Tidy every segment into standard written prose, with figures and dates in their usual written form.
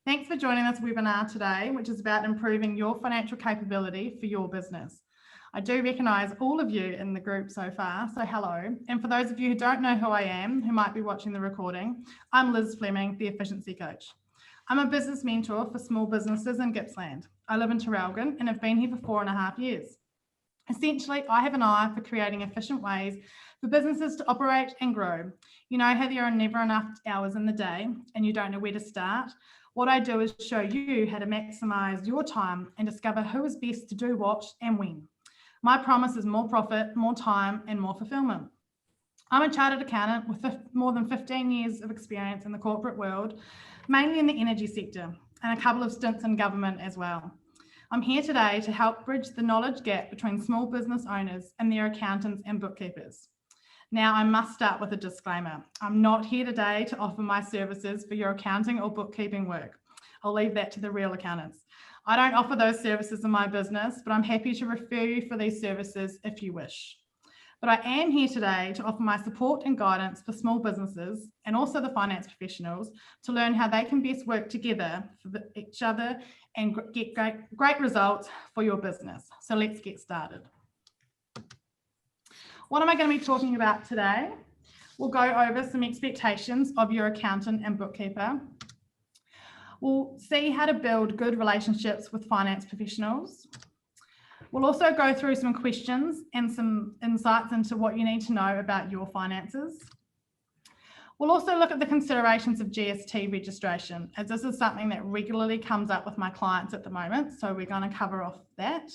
Thanks for joining this webinar today, which is about improving your financial capability for your business. I do recognise all of you in the group so far, so hello. And for those of you who don't know who I am, who might be watching the recording, I'm Liz Fleming, the Efficiency Coach. I'm a business mentor for small businesses in Gippsland. I live in Traralgon and have been here for 4.5 years. Essentially, I have an eye for creating efficient ways for businesses to operate and grow. You know how there are never enough hours in the day and you don't know where to start? What I do is show you how to maximise your time and discover who is best to do what and when. My promise is more profit, more time and more fulfilment. I'm a chartered accountant with more than 15 years of experience in the corporate world, mainly in the energy sector, and a couple of stints in government as well. I'm here today to help bridge the knowledge gap between small business owners and their accountants and bookkeepers. Now, I must start with a disclaimer. I'm not here today to offer my services for your accounting or bookkeeping work. I'll leave that to the real accountants. I don't offer those services in my business, but I'm happy to refer you for these services if you wish. But I am here today to offer my support and guidance for small businesses and also the finance professionals to learn how they can best work together for each other and get great results for your business. So let's get started. What am I going to be talking about today? We'll go over some expectations of your accountant and bookkeeper. We'll see how to build good relationships with finance professionals. We'll also go through some questions and some insights into what you need to know about your finances. We'll also look at the considerations of GST registration, as this is something that regularly comes up with my clients at the moment, so we're going to cover off that.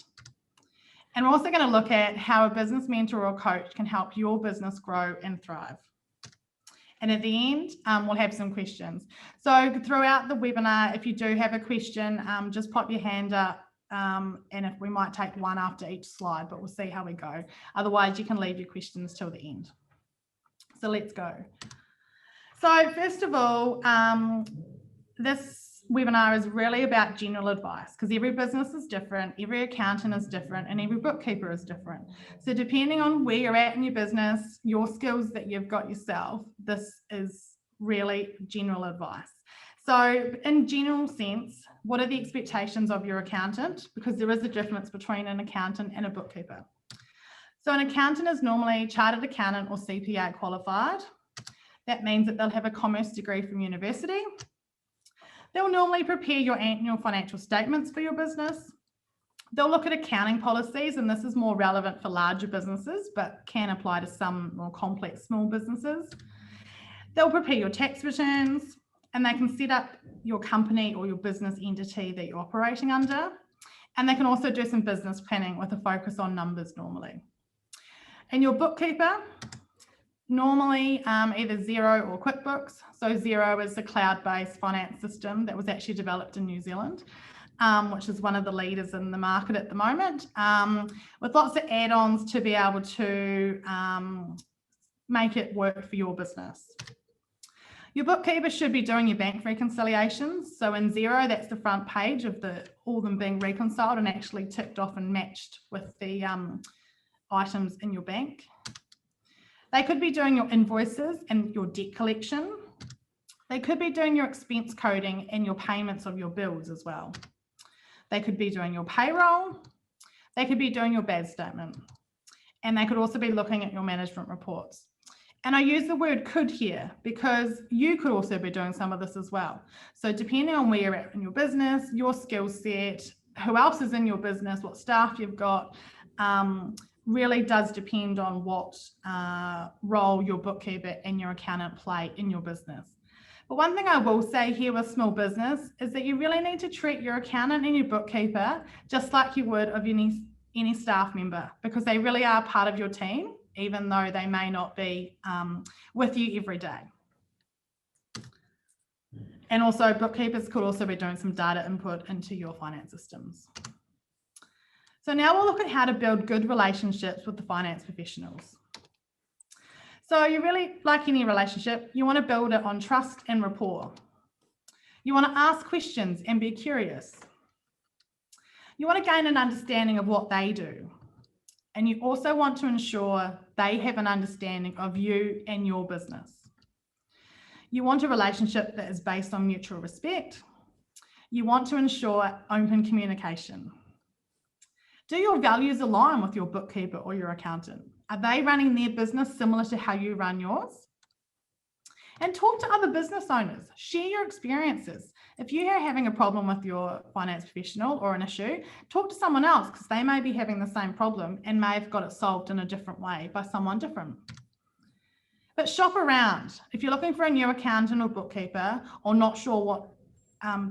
And we're also going to look at how a business mentor or coach can help your business grow and thrive. And at the end, we'll have some questions. So throughout the webinar, if you do have a question, just pop your hand up. And if we might take one after each slide, but we'll see how we go. Otherwise, you can leave your questions till the end. So let's go. So first of all, this webinar is really about general advice because every business is different, every accountant is different, and every bookkeeper is different. So depending on where you're at in your business, your skills that you've got yourself, this is really general advice. So in general sense, what are the expectations of your accountant? Because there is a difference between an accountant and a bookkeeper. So an accountant is normally chartered accountant or CPA qualified. That means that they'll have a commerce degree from university. They'll normally prepare your annual financial statements for your business. They'll look at accounting policies, and this is more relevant for larger businesses, but can apply to some more complex small businesses. They'll prepare your tax returns, and they can set up your company or your business entity that you're operating under. And they can also do some business planning with a focus on numbers normally. And your bookkeeper, normally either Xero or QuickBooks. So Xero is the cloud-based finance system that was actually developed in New Zealand, which is one of the leaders in the market at the moment, with lots of add-ons to be able to make it work for your business. Your bookkeeper should be doing your bank reconciliations. So in Xero, that's the front page of all them being reconciled and actually ticked off and matched with the items in your bank. They could be doing your invoices and your debt collection. They could be doing your expense coding and your payments of your bills as well. They could be doing your payroll. They could be doing your BAS statement. And they could also be looking at your management reports. And I use the word could here because you could also be doing some of this as well. So depending on where you're at in your business, your skill set, who else is in your business, what staff you've got, really does depend on what role your bookkeeper and your accountant play in your business. But one thing I will say here with small business is that you really need to treat your accountant and your bookkeeper just like you would of any staff member, because they really are part of your team, even though they may not be with you every day. And also bookkeepers could also be doing some data input into your finance systems. So now we'll look at how to build good relationships with the finance professionals. So you really, like any relationship, you want to build it on trust and rapport. You want to ask questions and be curious. You want to gain an understanding of what they do. And you also want to ensure they have an understanding of you and your business. You want a relationship that is based on mutual respect. You want to ensure open communication. Do your values align with your bookkeeper or your accountant? Are they running their business similar to how you run yours? And talk to other business owners. Share your experiences. If you are having a problem with your finance professional or an issue, talk to someone else because they may be having the same problem and may have got it solved in a different way by someone different. But shop around. If you're looking for a new accountant or bookkeeper or not sure what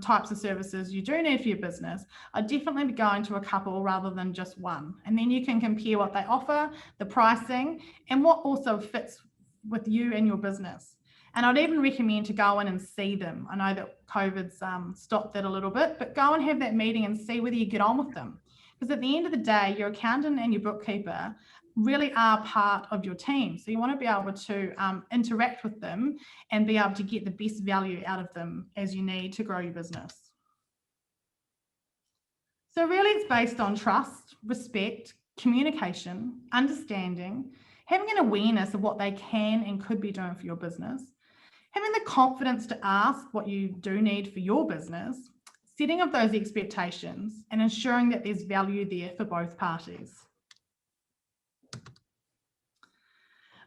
types of services you do need for your business, I'd definitely be going to a couple rather than just one. And then you can compare what they offer, the pricing, and what also fits with you and your business. And I'd even recommend to go in and see them. I know that COVID's stopped that a little bit, but go and have that meeting and see whether you get on with them. Because at the end of the day, your accountant and your bookkeeper really are part of your team. So you want to be able to interact with them and be able to get the best value out of them as you need to grow your business. So really it's based on trust, respect, communication, understanding, having an awareness of what they can and could be doing for your business, having the confidence to ask what you do need for your business, setting of those expectations, and ensuring that there's value there for both parties.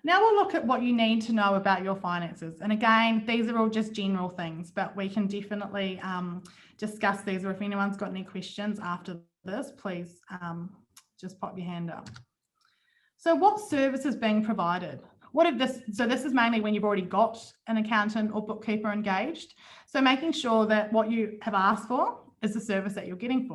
Now we'll look at what you need to know about your finances. And again, these are all just general things, but we can definitely discuss these, or if anyone's got any questions after this, please just pop your hand up. So what service is being provided? So this is mainly when you've already got an accountant or bookkeeper engaged. So making sure that what you have asked for is the service that you're getting.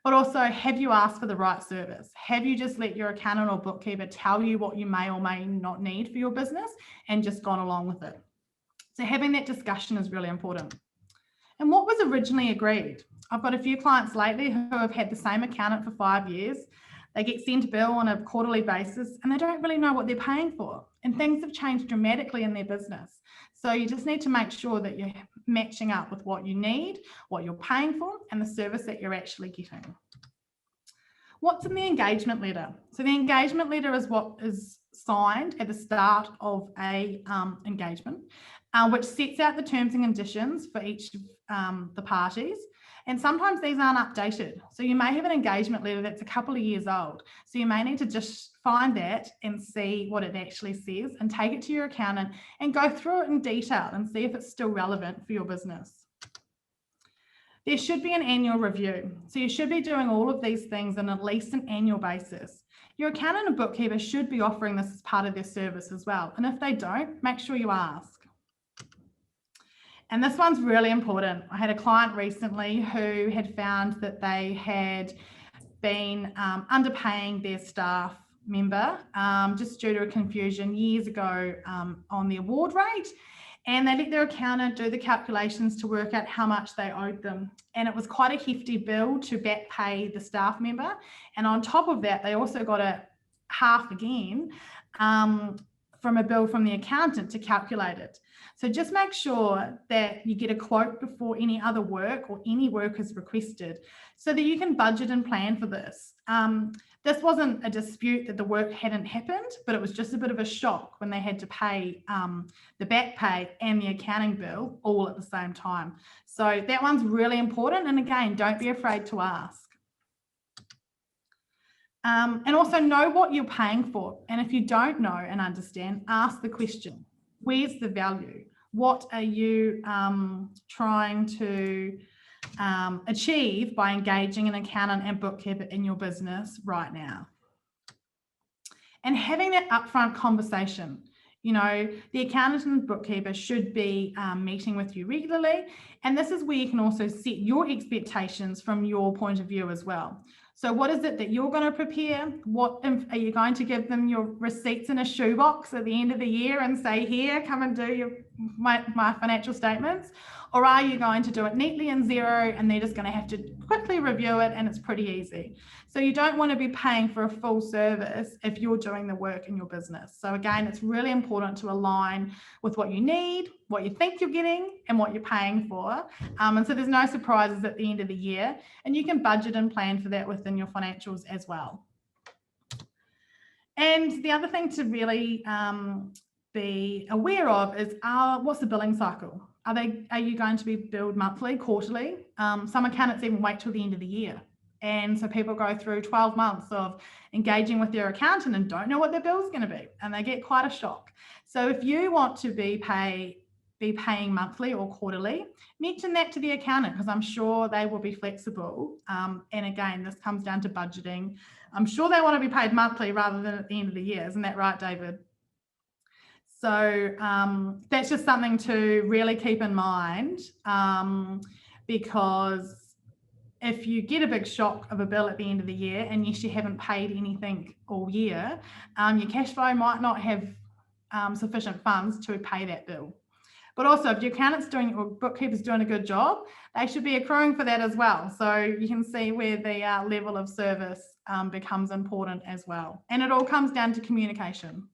But also, have you asked for the right service? Have you just let your accountant or bookkeeper tell you what you may or may not need for your business and just gone along with it? So having that discussion is really important. And what was originally agreed? I've got a few clients lately who have had the same accountant for 5 years. They get sent a bill on a quarterly basis and they don't really know what they're paying for. And things have changed dramatically in their business. So you just need to make sure that you're matching up with what you need, what you're paying for, and the service that you're actually getting. What's in the engagement letter? So the engagement letter is what is signed at the start of a engagement, which sets out the terms and conditions for each of the parties. And sometimes these aren't updated. So you may have an engagement letter that's a couple of years old. So you may need to just find that and see what it actually says and take it to your accountant and go through it in detail and see if it's still relevant for your business. There should be an annual review. So you should be doing all of these things on at least an annual basis. Your accountant and bookkeeper should be offering this as part of their service as well. And if they don't, make sure you ask. And this one's really important. I had a client recently who had found that they had been underpaying their staff member just due to a confusion years ago on the award rate. And they let their accountant do the calculations to work out how much they owed them. And it was quite a hefty bill to back pay the staff member. And on top of that, they also got a half again from a bill from the accountant to calculate it. So just make sure that you get a quote before any other work or any work is requested so that you can budget and plan for this. This wasn't a dispute that the work hadn't happened, but it was just a bit of a shock when they had to pay the back pay and the accounting bill all at the same time. So that one's really important. And again, don't be afraid to ask. And also know what you're paying for. And if you don't know and understand, ask the question. Where's the value? What are you trying to achieve by engaging an accountant and bookkeeper in your business right now? And having that upfront conversation. You know, the accountant and bookkeeper should be meeting with you regularly. And this is where you can also set your expectations from your point of view as well. So what is it that you're going to prepare? Are you going to give them your receipts in a shoebox at the end of the year and say, here, come and do my financial statements? Or are you going to do it neatly in Xero and they're just going to have to quickly review it and it's pretty easy? So you don't want to be paying for a full service if you're doing the work in your business. So again, it's really important to align with what you need, what you think you're getting and what you're paying for. And so there's no surprises at the end of the year, and you can budget and plan for that within your financials as well. And the other thing to really be aware of is what's the billing cycle? Are you going to be billed monthly, quarterly? Some accountants even wait till the end of the year. And so people go through 12 months of engaging with their accountant and don't know what their bill's going to be, and they get quite a shock. So if you want to be paying monthly or quarterly, mention that to the accountant, because I'm sure they will be flexible. And again, this comes down to budgeting. I'm sure they want to be paid monthly rather than at the end of the year. Isn't that right, David? So that's just something to really keep in mind, because if you get a big shock of a bill at the end of the year, and yes, you haven't paid anything all year, your cash flow might not have sufficient funds to pay that bill. But also, if your accountant's doing or bookkeeper's doing a good job, they should be accruing for that as well. So you can see where the level of service becomes important as well. And it all comes down to communication.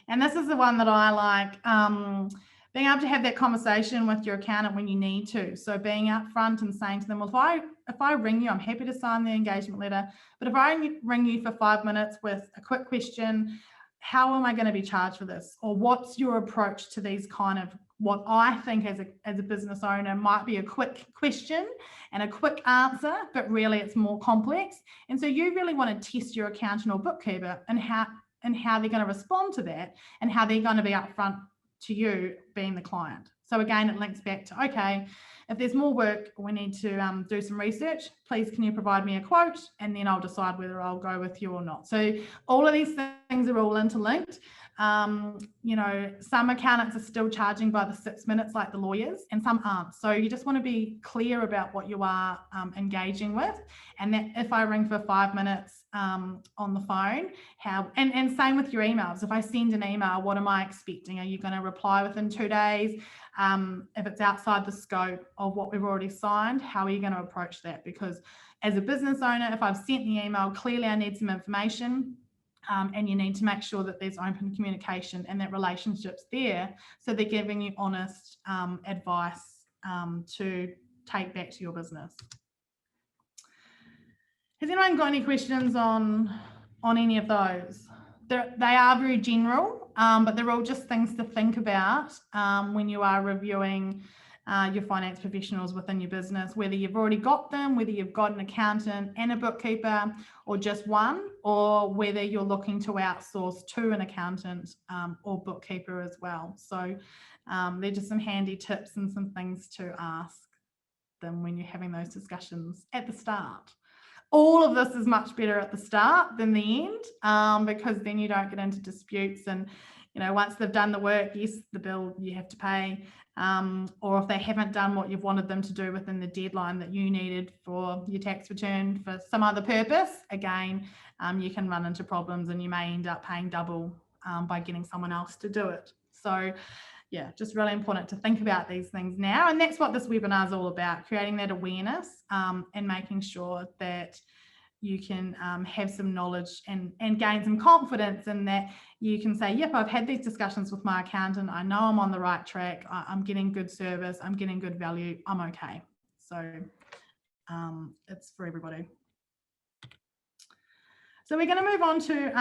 And this is the one that I like. Being able to have that conversation with your accountant when you need to. So being upfront and saying to them, well, if I ring you, I'm happy to sign the engagement letter. But if I ring you for 5 minutes with a quick question, how am I going to be charged for this? Or what's your approach to these kind of, what I think as a business owner might be a quick question and a quick answer, but really it's more complex. And so you really want to test your accountant or bookkeeper and how they're going to respond to that, and how they're going to be upfront to you being the client. So again, it links back to, okay, if there's more work, we need to do some research, please can you provide me a quote, and then I'll decide whether I'll go with you or not. So all of these things are all interlinked. You know, some accountants are still charging by the 6 minutes like the lawyers, and some aren't. So you just want to be clear about what you are engaging with, and that if I ring for 5 minutes on the phone, and same with your emails. If I send an email, what am I expecting? Are you going to reply within 2 days? If it's outside the scope of what we've already signed, how are you going to approach that? Because as a business owner, if I've sent the email, clearly I need some information. And you need to make sure that there's open communication and that relationship's there, so they're giving you honest advice to take back to your business. Has anyone got any questions on any of those? They are very general, but they're all just things to think about when you are reviewing your finance professionals within your business, whether you've already got them, whether you've got an accountant and a bookkeeper, or just one, or whether you're looking to outsource to an accountant or bookkeeper as well. So they're just some handy tips and some things to ask them when you're having those discussions at the start. All of this is much better at the start than the end, because then you don't get into disputes, and you know, once they've done the work, yes, the bill you have to pay, or if they haven't done what you've wanted them to do within the deadline that you needed for your tax return for some other purpose, again, you can run into problems, and you may end up paying double by getting someone else to do it. So yeah, just really important to think about these things now. And that's what this webinar is all about, creating that awareness and making sure that you can have some knowledge and gain some confidence in that you can say, yep, I've had these discussions with my accountant. I know I'm on the right track. I'm getting good service. I'm getting good value. I'm okay. So it's for everybody. So we're going to move on to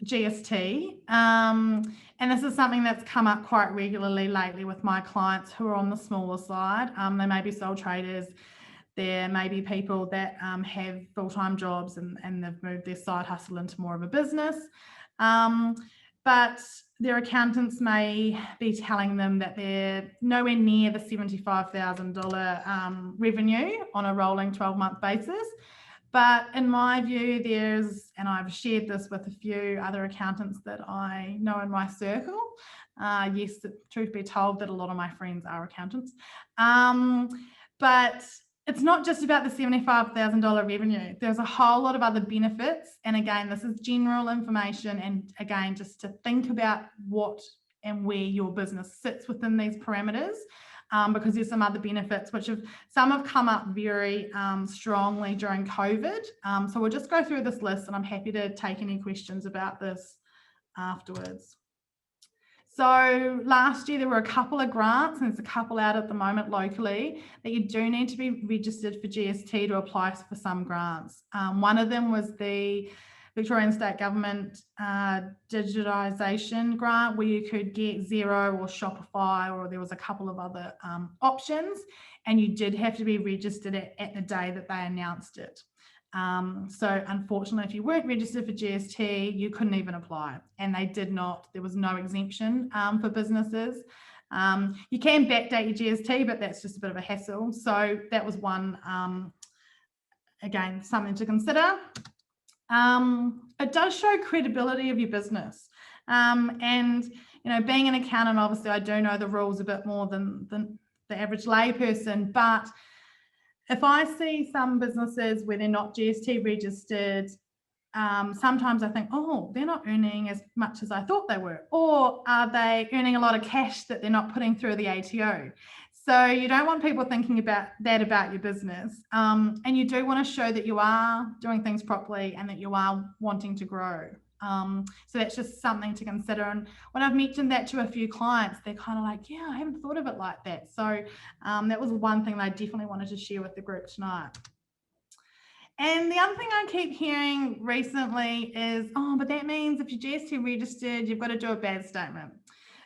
GST. And this is something that's come up quite regularly lately with my clients who are on the smaller side. They may be sole traders. There may be people that have full-time jobs and they've moved their side hustle into more of a business. But their accountants may be telling them that they're nowhere near the $75,000 revenue on a rolling 12-month basis. But in my view, and I've shared this with a few other accountants that I know in my circle. Yes, truth be told, that a lot of my friends are accountants. But it's not just about the $75,000 revenue. There's a whole lot of other benefits. And again, this is general information. And again, just to think about what and where your business sits within these parameters. Because there's some other benefits, some have come up very strongly during COVID. So we'll just go through this list, and I'm happy to take any questions about this afterwards. So last year there were a couple of grants, and there's a couple out at the moment locally, that you do need to be registered for GST to apply for some grants. One of them was the Victorian State Government digitisation grant where you could get Xero or Shopify, or there was a couple of other options, and you did have to be registered at the day that they announced it. So unfortunately, if you weren't registered for GST, you couldn't even apply, and they did not. There was no exemption for businesses. You can backdate your GST, but that's just a bit of a hassle. So that was one, again, something to consider. It does show credibility of your business. And, you know, being an accountant, obviously, I do know the rules a bit more than the average layperson, but if I see some businesses where they're not GST registered, sometimes I think, oh, they're not earning as much as I thought they were, or are they earning a lot of cash that they're not putting through the ATO? So you don't want people thinking about that about your business, and you do want to show that you are doing things properly and that you are wanting to grow. So that's just something to consider. And when I've mentioned that to a few clients, they're kind of like, yeah, I haven't thought of it like that. So that was one thing that I definitely wanted to share with the group tonight. And the other thing I keep hearing recently is, oh, but that means if you're GST registered, you've got to do a BAS statement.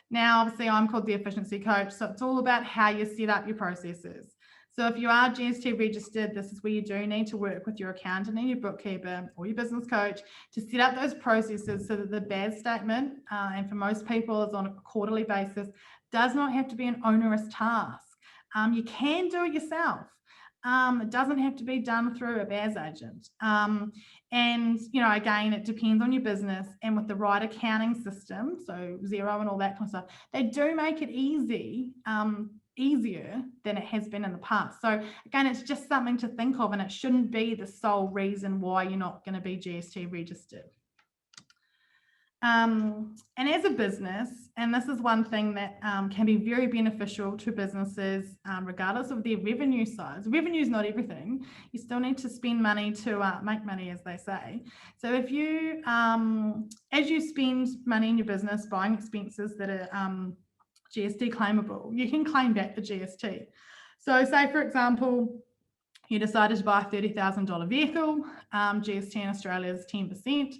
Now, obviously, I'm called the Efficiency Coach, so it's all about how you set up your processes. So if you are GST registered, this is where you do need to work with your accountant and your bookkeeper or your business coach to set up those processes so that the BAS statement, and for most people is on a quarterly basis, does not have to be an onerous task. You can do it yourself. It doesn't have to be done through a BAS agent. And, you know, again, it depends on your business, and with the right accounting system, so Xero and all that kind of stuff, they do make it easier than it has been in the past. So again, it's just something to think of, and it shouldn't be the sole reason why you're not going to be GST registered. And as a business, and this is one thing that can be very beneficial to businesses, regardless of their revenue size. Revenue is not everything. You still need to spend money to make money, as they say. So if you, as you spend money in your business buying expenses that are GST claimable, you can claim back the GST. So say, for example, you decided to buy a $30,000 vehicle, GST in Australia is 10%.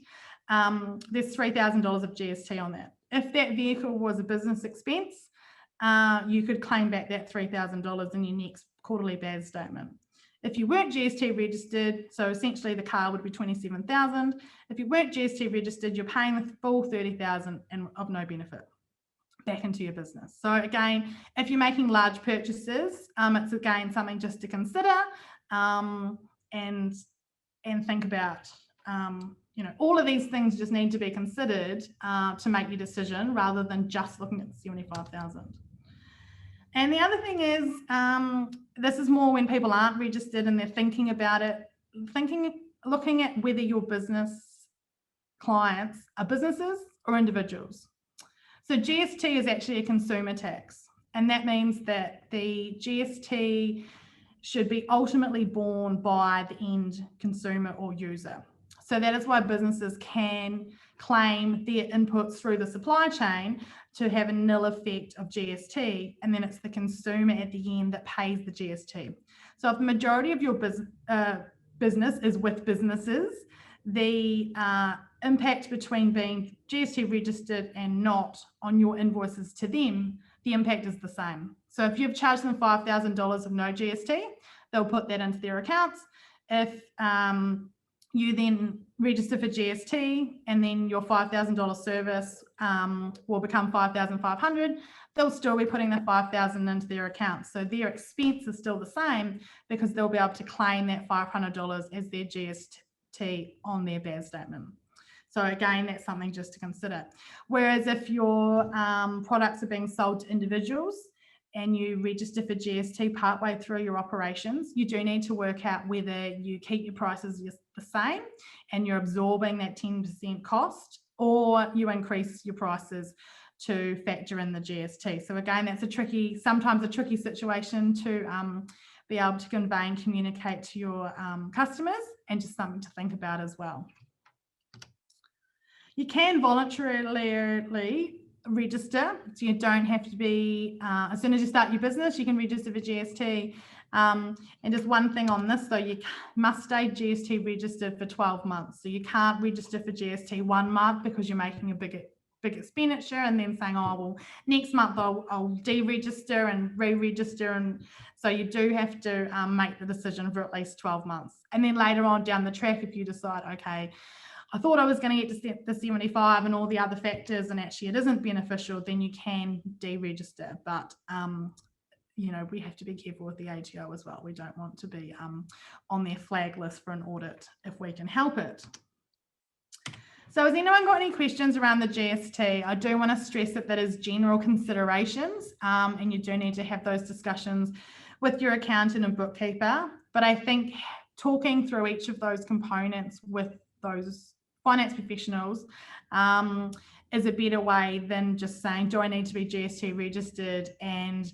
There's $3,000 of GST on that. If that vehicle was a business expense, you could claim back that $3,000 in your next quarterly BAS statement. If you weren't GST registered, so essentially the car would be $27,000. If you weren't GST registered, you're paying the full $30,000 and of no benefit back into your business. So again, if you're making large purchases, it's again something just to consider and think about. You know, all of these things just need to be considered to make your decision rather than just looking at the 75,000. And the other thing is, this is more when people aren't registered and they're thinking about it, looking at whether your business clients are businesses or individuals. So GST is actually a consumer tax, and that means that the GST should be ultimately borne by the end consumer or user. So that is why businesses can claim their inputs through the supply chain to have a nil effect of GST, and then it's the consumer at the end that pays the GST. So if the majority of your business is with businesses, the impact between being GST registered and not on your invoices to them, the impact is the same. So if you've charged them $5,000 of no GST, they'll put that into their accounts. If you then register for GST and then your $5,000 service will become $5,500, they'll still be putting the $5,000 into their account. So their expense is still the same because they'll be able to claim that $500 as their GST on their BAS statement. So again, that's something just to consider. Whereas if your products are being sold to individuals and you register for GST partway through your operations, you do need to work out whether you keep your prices the same and you're absorbing that 10% cost, or you increase your prices to factor in the GST. So again, that's sometimes a tricky situation to be able to convey and communicate to your customers, and just something to think about as well. You can voluntarily register. So you don't have to be, as soon as you start your business, you can register for GST. And just one thing on this though, you must stay GST registered for 12 months. So you can't register for GST 1 month because you're making a big expenditure and then saying, oh, well, next month I'll deregister and re-register. And so you do have to make the decision for at least 12 months. And then later on down the track, if you decide, okay, I thought I was going to get to the 75 and all the other factors, and actually it isn't beneficial, then you can deregister. But you know, we have to be careful with the ATO as well. We don't want to be on their flag list for an audit if we can help it. So has anyone got any questions around the GST? I do want to stress that is general considerations, and you do need to have those discussions with your accountant and bookkeeper. But I think talking through each of those components with those finance professionals is a better way than just saying, do I need to be GST registered, and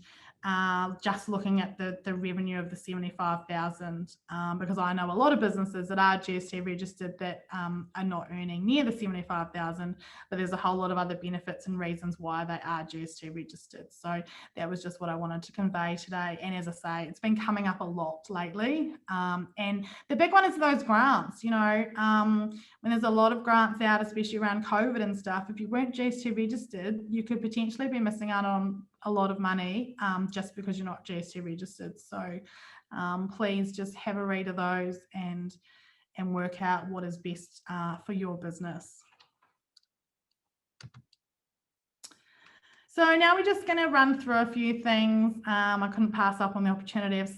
just looking at the revenue of the 75,000, because I know a lot of businesses that are GST registered that are not earning near the 75,000, but there's a whole lot of other benefits and reasons why they are GST registered. So that was just what I wanted to convey today. And as I say, it's been coming up a lot lately. And the big one is those grants. You know, when there's a lot of grants out, especially around COVID and stuff, if you weren't GST registered, you could potentially be missing out on a lot of money just because you're not GST registered. So please just have a read of those and work out what is best for your business. So now we're just going to run through a few things. I couldn't pass up on the opportunity of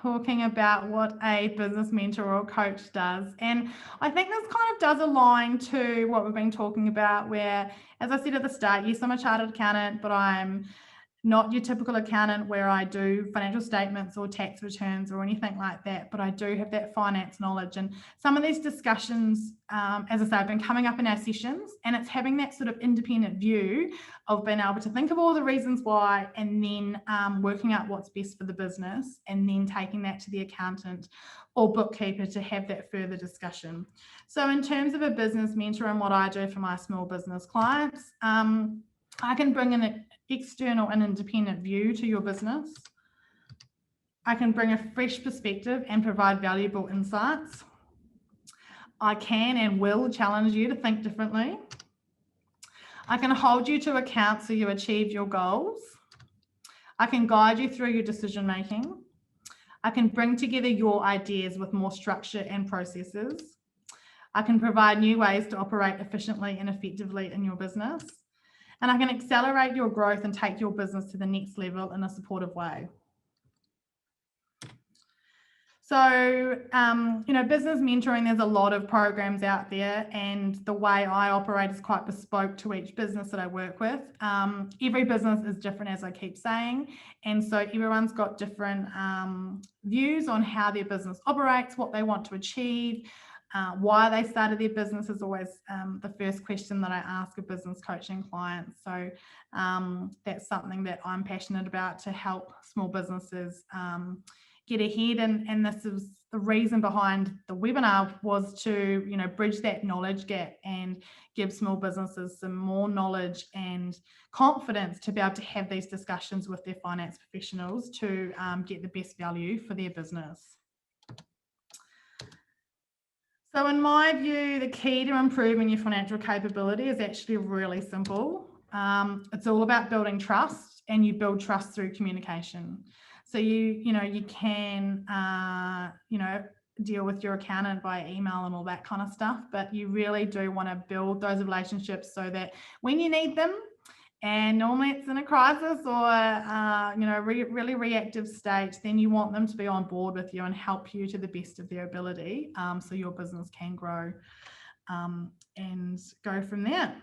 talking about what a business mentor or coach does. And I think this kind of does align to what we've been talking about, where, as I said at the start, yes, I'm a chartered accountant, but I'm not your typical accountant where I do financial statements or tax returns or anything like that, but I do have that finance knowledge. And some of these discussions, as I say, have been coming up in our sessions, and it's having that sort of independent view of being able to think of all the reasons why, and then working out what's best for the business, and then taking that to the accountant or bookkeeper to have that further discussion. So in terms of a business mentor and what I do for my small business clients, I can bring an external and independent view to your business. I can bring a fresh perspective and provide valuable insights. I can and will challenge you to think differently. I can hold you to account so you achieve your goals. I can guide you through your decision making. I can bring together your ideas with more structure and processes. I can provide new ways to operate efficiently and effectively in your business. And I can accelerate your growth and take your business to the next level in a supportive way. So, you know, business mentoring, there's a lot of programs out there, and the way I operate is quite bespoke to each business that I work with. Every business is different, as I keep saying. And so everyone's got different views on how their business operates, what they want to achieve. Why they started their business is always the first question that I ask a business coaching client. So that's something that I'm passionate about, to help small businesses get ahead. And this is the reason behind the webinar, was to, you know, bridge that knowledge gap and give small businesses some more knowledge and confidence to be able to have these discussions with their finance professionals to get the best value for their business. So in my view, the key to improving your financial capability is actually really simple. It's all about building trust, and you build trust through communication. So you can, deal with your accountant via email and all that kind of stuff, but you really do want to build those relationships so that when you need them, and normally it's in a crisis or really reactive state, then you want them to be on board with you and help you to the best of their ability, so your business can grow and go from there.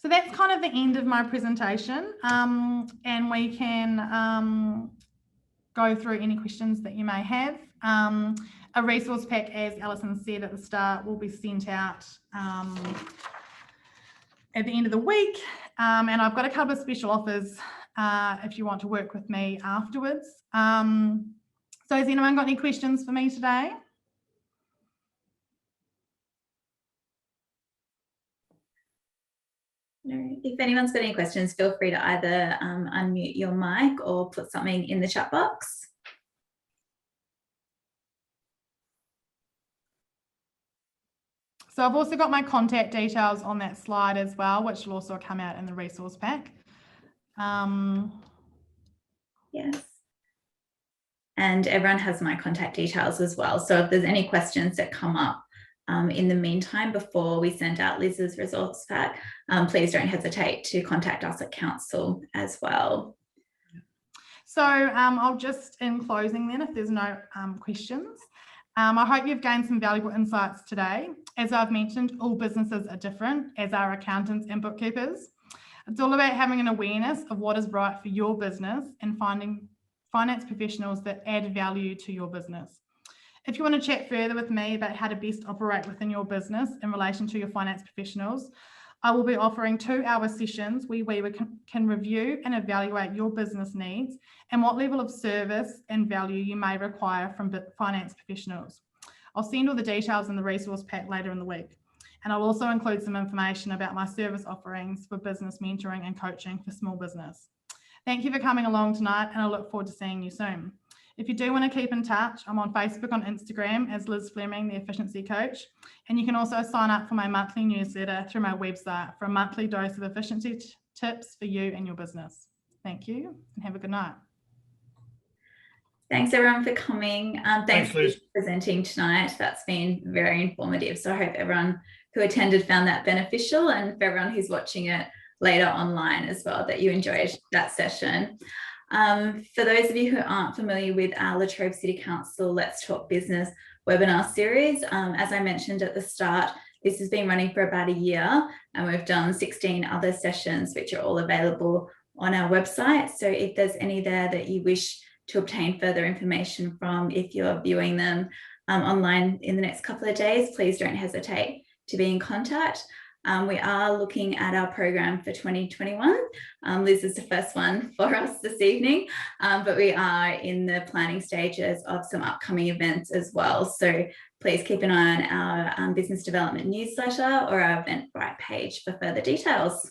So that's kind of the end of my presentation, and we can go through any questions that you may have. A resource pack, as Alison said at the start, will be sent out at the end of the week, and I've got a couple of special offers if you want to work with me afterwards. So has anyone got any questions for me today? No. If anyone's got any questions, feel free to either unmute your mic or put something in the chat box. So I've also got my contact details on that slide as well, which will also come out in the resource pack. Yes. And everyone has my contact details as well. So if there's any questions that come up in the meantime, before we send out Liz's resource pack, please don't hesitate to contact us at council as well. So I'll just, in closing then, if there's no questions, I hope you've gained some valuable insights today. As I've mentioned, all businesses are different, as are accountants and bookkeepers. It's all about having an awareness of what is right for your business and finding finance professionals that add value to your business. If you want to chat further with me about how to best operate within your business in relation to your finance professionals, I will be offering 2-hour sessions where we can review and evaluate your business needs and what level of service and value you may require from finance professionals. I'll send all the details in the resource pack later in the week. And I'll also include some information about my service offerings for business mentoring and coaching for small business. Thank you for coming along tonight, and I look forward to seeing you soon. If you do want to keep in touch, I'm on Facebook and Instagram as Liz Fleming, the Efficiency Coach. And you can also sign up for my monthly newsletter through my website for a monthly dose of efficiency tips for you and your business. Thank you and have a good night. Thanks everyone for coming. Thanks for presenting tonight. That's been very informative. So I hope everyone who attended found that beneficial, and for everyone who's watching it later online as well, that you enjoyed that session. For those of you who aren't familiar with our Latrobe City Council Let's Talk Business webinar series, as I mentioned at the start, this has been running for about a year, and we've done 16 other sessions which are all available on our website. So if there's any there that you wish to obtain further information from, if you're viewing them online in the next couple of days, please don't hesitate to be in contact. We are looking at our program for 2021. Liz is the first one for us this evening, but we are in the planning stages of some upcoming events as well. So please keep an eye on our business development newsletter or our Eventbrite page for further details.